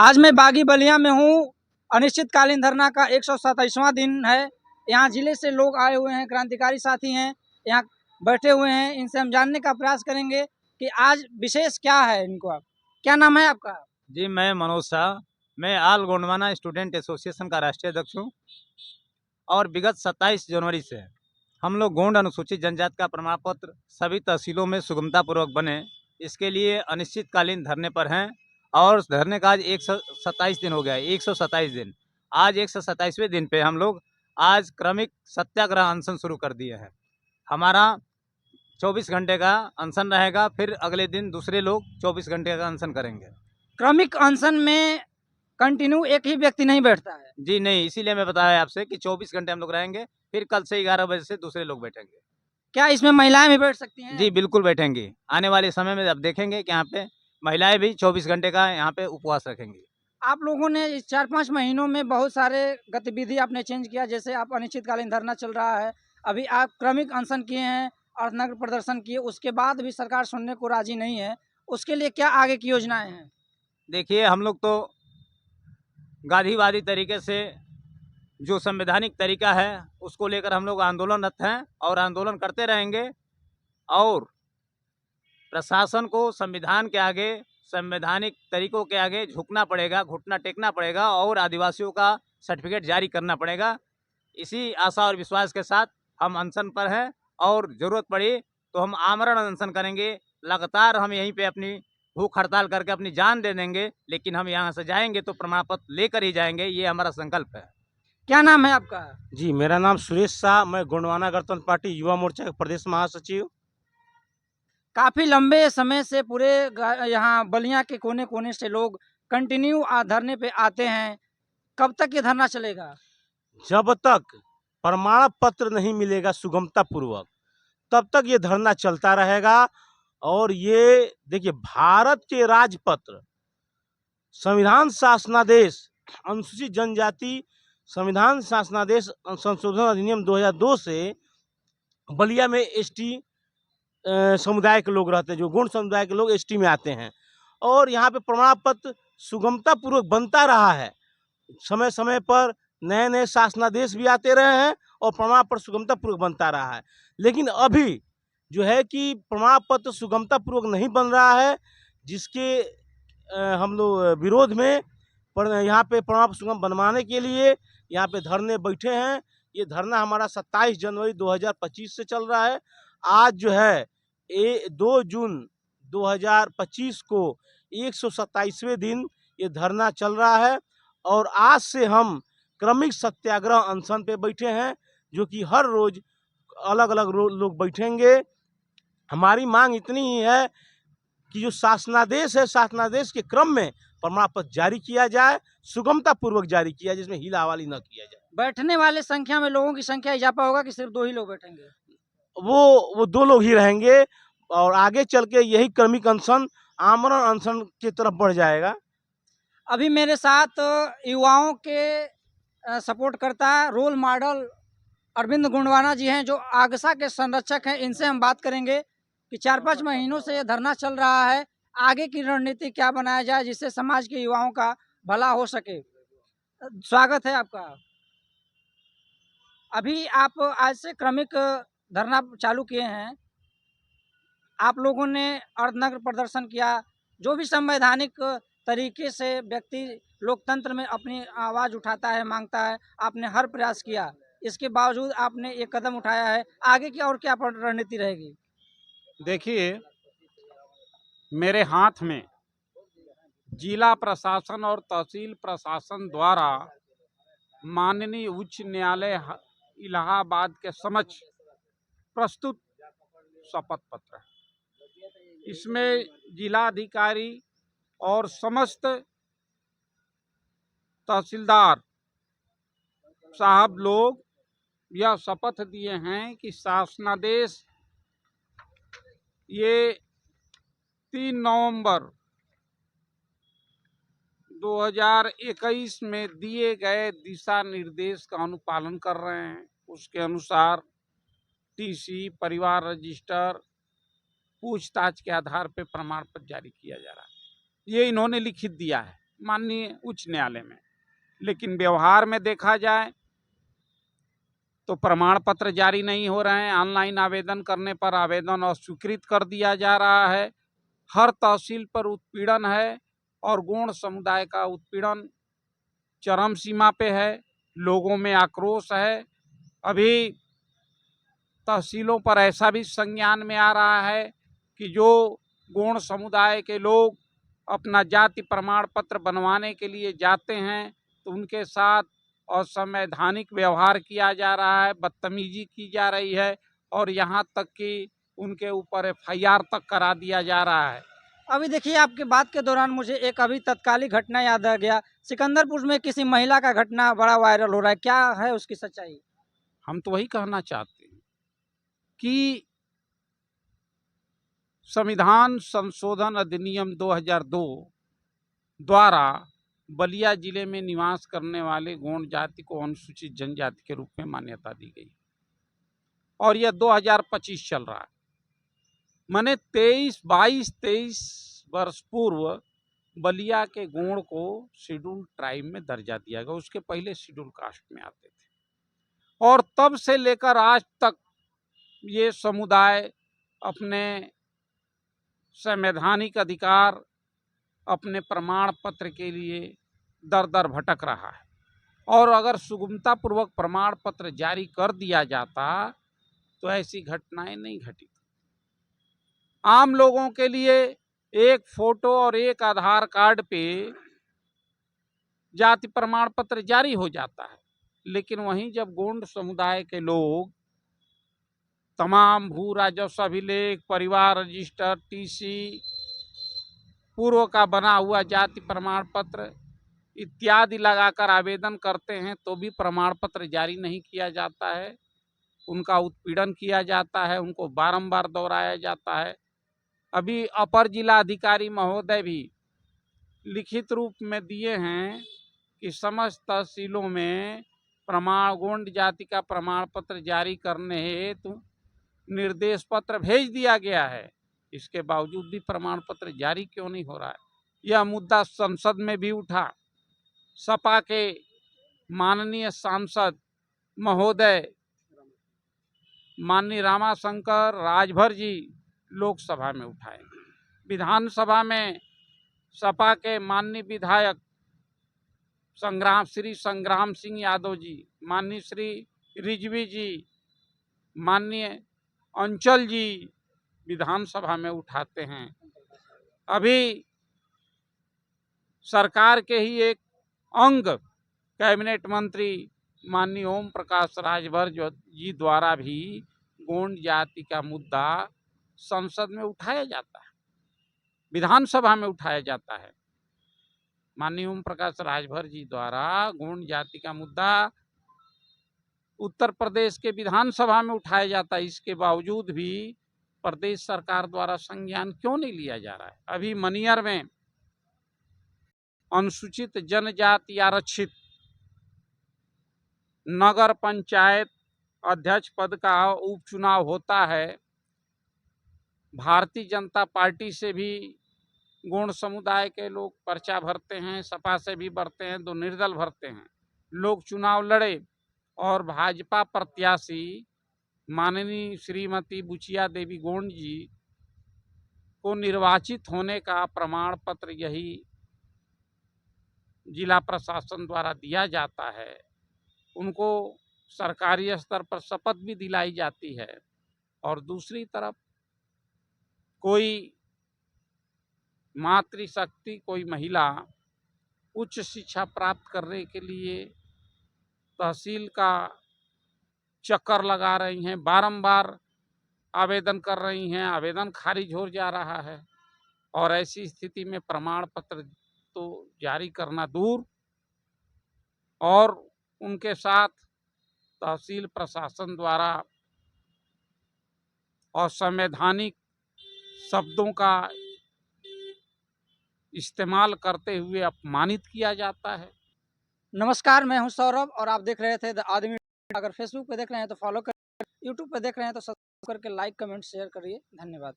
आज मैं बागी बलिया में हूँ। अनिश्चितकालीन धरना का 127वां दिन है। यहाँ जिले से लोग आए हुए हैं, क्रांतिकारी साथी हैं, यहाँ बैठे हुए हैं। इनसे हम जानने का प्रयास करेंगे कि आज विशेष क्या है इनको। क्या नाम है आपका? जी, मैं मनोज शाह। मैं आल गोंडवाना स्टूडेंट एसोसिएशन का राष्ट्रीय अध्यक्ष हूँ और विगत 27 जनवरी से हम लोग गोंड अनुसूचित जनजाति का प्रमाण पत्र सभी तहसीलों में सुगमतापूर्वक बने, इसके लिए अनिश्चितकालीन धरने पर हैं। और धरने का आज 127 दिन हो गया है। 127 दिन, आज 127वें दिन पे हम लोग आज क्रमिक सत्याग्रह अनशन शुरू कर दिए हैं। हमारा 24 घंटे का अनशन रहेगा, फिर अगले दिन दूसरे लोग 24 घंटे का अनशन करेंगे। क्रमिक अनशन में कंटिन्यू एक ही व्यक्ति नहीं बैठता है? जी नहीं, इसीलिए मैं बताया आपसे कि 24 घंटे हम लोग रहेंगे, फिर कल से 11 बजे से दूसरे लोग बैठेंगे। क्या इसमें महिलाएं भी बैठ सकती हैं? जी बिल्कुल बैठेंगी। आने वाले समय में अब देखेंगे कि यहाँ पे महिलाएं भी 24 घंटे का यहाँ पे उपवास रखेंगी। आप लोगों ने इस 4-5 महीनों में बहुत सारे गतिविधि आपने चेंज किया, जैसे आप अनिश्चितकालीन धरना चल रहा है, अभी आप क्रमिक अनशन किए हैं, अर्थनगर प्रदर्शन किए, उसके बाद भी सरकार सुनने को राजी नहीं है। उसके लिए क्या आगे की योजनाएं हैं? देखिए, हम लोग तो गांधीवादी तरीके से जो संवैधानिक तरीका है उसको लेकर हम लोग आंदोलनरत हैं और आंदोलन करते रहेंगे। और प्रशासन को संविधान के आगे, संवैधानिक तरीकों के आगे झुकना पड़ेगा, घुटना टेकना पड़ेगा और आदिवासियों का सर्टिफिकेट जारी करना पड़ेगा। इसी आशा और विश्वास के साथ हम अनशन पर हैं और ज़रूरत पड़ी तो हम आमरण अनशन करेंगे। लगातार हम यहीं पे अपनी भूख हड़ताल करके अपनी जान दे देंगे, लेकिन हम यहाँ से जाएंगे तो प्रमाण पत्र लेकर ही जाएंगे, ये हमारा संकल्प है। क्या नाम है आपका? जी, मेरा नाम सुरेश शाह। मैं गोंडवाना गणतंत्र पार्टी युवा मोर्चा के प्रदेश महासचिव। काफी लंबे समय से पूरे यहाँ बलिया के कोने कोने से लोग कंटिन्यू धरने पे आते हैं। कब तक ये धरना चलेगा? जब तक प्रमाण पत्र नहीं मिलेगा सुगमता पूर्वक, तब तक ये धरना चलता रहेगा। और ये देखिए, भारत के राजपत्र संविधान शासनादेश अनुसूचित जनजाति संविधान शासनादेश संशोधन अधिनियम 2002 से बलिया में एसटी समुदाय के लोग रहते हैं, जो गोंड समुदाय के लोग एसटी में आते हैं। और यहाँ पे प्रमाण पत्र सुगमता पूर्वक बनता रहा है। समय समय पर नए नए शासनादेश भी आते रहे हैं और प्रमाण पत्र सुगमता पूर्वक बनता रहा है। लेकिन अभी जो है कि प्रमाण पत्र सुगमता पूर्वक नहीं बन रहा है, जिसके हम लोग विरोध में यहाँ पे प्रमाण पत्र सुगम बनवाने के लिए यहाँ पे धरने बैठे हैं। ये धरना हमारा 27 जनवरी 2025 से चल रहा है। आज जो है 2 जून 2025 को 127वें दिन ये धरना चल रहा है। और आज से हम क्रमिक सत्याग्रह अनशन पे बैठे हैं, जो कि हर रोज अलग अलग लोग बैठेंगे। हमारी मांग इतनी ही है कि जो शासनादेश है, शासनादेश के क्रम में प्रमाण पत्र जारी किया जाए, सुगमता पूर्वक जारी किया, जिसमें हिलावाली न किया जाए। बैठने वाले संख्या में लोगों की संख्या इजाफा होगा कि सिर्फ 2 ही लोग बैठेंगे? वो 2 लोग ही रहेंगे और आगे चल के यही क्रमिक अनशन आमरण अनशन की तरफ बढ़ जाएगा। अभी मेरे साथ युवाओं के सपोर्ट करता रोल मॉडल अरविंद गोंडवाना जी हैं, जो आगसा के संरक्षक हैं। इनसे हम बात करेंगे कि 4-5 महीनों से ये धरना चल रहा है, आगे की रणनीति क्या बनाया जाए जिससे समाज के युवाओं का भला हो सके। स्वागत है आपका। अभी आप आज से क्रमिक धरना चालू किए हैं, आप लोगों ने अर्थनगर प्रदर्शन किया, जो भी संवैधानिक तरीके से व्यक्ति लोकतंत्र में अपनी आवाज़ उठाता है, मांगता है, आपने हर प्रयास किया। इसके बावजूद आपने ये कदम उठाया है, आगे की और क्या रणनीति रहेगी? देखिए, मेरे हाथ में जिला प्रशासन और तहसील प्रशासन द्वारा माननीय उच्च न्यायालय इलाहाबाद के समक्ष प्रस्तुत शपथ पत्र है। इसमें जिलाधिकारी और समस्त तहसीलदार साहब लोग यह शपथ दिए हैं कि शासनादेश ये 3 नवंबर 2021 में दिए गए दिशा निर्देश का अनुपालन कर रहे हैं। उसके अनुसार टीसी, परिवार रजिस्टर, पूछताछ के आधार पर प्रमाण पत्र जारी किया जा रहा है। ये इन्होंने लिखित दिया है। माननीय उच्च न्यायालय में। लेकिन व्यवहार में देखा जाए तो प्रमाण पत्र जारी नहीं हो रहे हैं। ऑनलाइन आवेदन करने पर आवेदन अस्वीकृत कर दिया जा रहा है। हर तहसील पर उत्पीड़न है और गौड़ समुदाय का उत्पीड़न चरम सीमा पे है। लोगों में आक्रोश है। अभी तहसीलों पर ऐसा भी संज्ञान में आ रहा है कि जो गौड़ समुदाय के लोग अपना जाति प्रमाण पत्र बनवाने के लिए जाते हैं तो उनके साथ असंवैधानिक व्यवहार किया जा रहा है, बदतमीजी की जा रही है और यहाँ तक कि उनके ऊपर एफआईआर तक करा दिया जा रहा है। अभी देखिए, आपके बात के दौरान मुझे एक अभी तत्कालिक घटना याद आ गया। सिकंदरपुर में किसी महिला का घटना बड़ा वायरल हो रहा है, क्या है उसकी सच्चाई? हम तो वही कहना चाहते हैं कि संविधान संशोधन अधिनियम 2002 द्वारा बलिया जिले में निवास करने वाले गौड़ जाति को अनुसूचित जनजाति के रूप में मान्यता दी गई और यह 2025 चल रहा है। मैंने 23 वर्ष पूर्व बलिया के गौड़ को शेड्यूल ट्राइब में दर्जा दिया गया। उसके पहले शेड्यूल कास्ट में आते थे और तब से लेकर आज तक ये समुदाय अपने संवैधानिक अधिकार, अपने प्रमाण पत्र के लिए दर दर भटक रहा है। और अगर सुगमता पूर्वक प्रमाण पत्र जारी कर दिया जाता तो ऐसी घटनाएं नहीं घटित। आम लोगों के लिए एक फोटो और एक आधार कार्ड पे जाति प्रमाण पत्र जारी हो जाता है, लेकिन वहीं जब गौड़ समुदाय के लोग तमाम भू राजस्व अभिलेख, परिवार रजिस्टर, टीसी, पूर्व का बना हुआ जाति प्रमाण पत्र इत्यादि लगाकर आवेदन करते हैं तो भी प्रमाण पत्र जारी नहीं किया जाता है। उनका उत्पीड़न किया जाता है, उनको बारंबार दोहराया जाता है। अभी अपर जिला अधिकारी महोदय भी लिखित रूप में दिए हैं कि समस्त तहसीलों में गौड़ जाति का प्रमाण पत्र जारी करने हेतु निर्देश पत्र भेज दिया गया है। इसके बावजूद भी प्रमाण पत्र जारी क्यों नहीं हो रहा है? यह मुद्दा संसद में भी उठा। सपा के माननीय सांसद महोदय माननीय रामाशंकर राजभर जी लोकसभा में उठाए। विधानसभा में सपा के माननीय विधायक श्री संग्राम सिंह यादव जी, माननीय श्री रिजवी जी, माननीय अंचल जी विधानसभा में उठाते हैं। अभी सरकार के ही एक अंग कैबिनेट मंत्री माननीय ओम प्रकाश राजभर जी द्वारा भी गौड़ जाति का मुद्दा संसद में उठाया जाता है, विधानसभा में उठाया जाता है। माननीय ओम प्रकाश राजभर जी द्वारा गौड़ जाति का मुद्दा उत्तर प्रदेश के विधानसभा में उठाया जाता है। इसके बावजूद भी प्रदेश सरकार द्वारा संज्ञान क्यों नहीं लिया जा रहा है? अभी मनियर में अनुसूचित जनजाति आरक्षित नगर पंचायत अध्यक्ष पद का उपचुनाव होता है। भारतीय जनता पार्टी से भी गौड़ समुदाय के लोग पर्चा भरते हैं, सपा से भी भरते हैं, दो निर्दल भरते हैं। लोग चुनाव लड़े और भाजपा प्रत्याशी माननीय श्रीमती बुचिया देवी गौड़ जी को निर्वाचित होने का प्रमाण पत्र यही जिला प्रशासन द्वारा दिया जाता है। उनको सरकारी स्तर पर शपथ भी दिलाई जाती है और दूसरी तरफ कोई मातृशक्ति, कोई महिला उच्च शिक्षा प्राप्त करने के लिए तहसील का चक्कर लगा रही हैं, बारंबार आवेदन कर रही हैं, आवेदन खारिज हो जा रहा है और ऐसी स्थिति में प्रमाण पत्र तो जारी करना दूर और उनके साथ तहसील प्रशासन द्वारा असंवैधानिक शब्दों का इस्तेमाल करते हुए अपमानित किया जाता है। नमस्कार, मैं हूं सौरभ और आप देख रहे थे द आदमी। अगर फेसबुक पे देख रहे हैं तो फॉलो करिए, यूट्यूब पे देख रहे हैं तो सब्सक्राइब करके लाइक, कमेंट, शेयर करिए। धन्यवाद।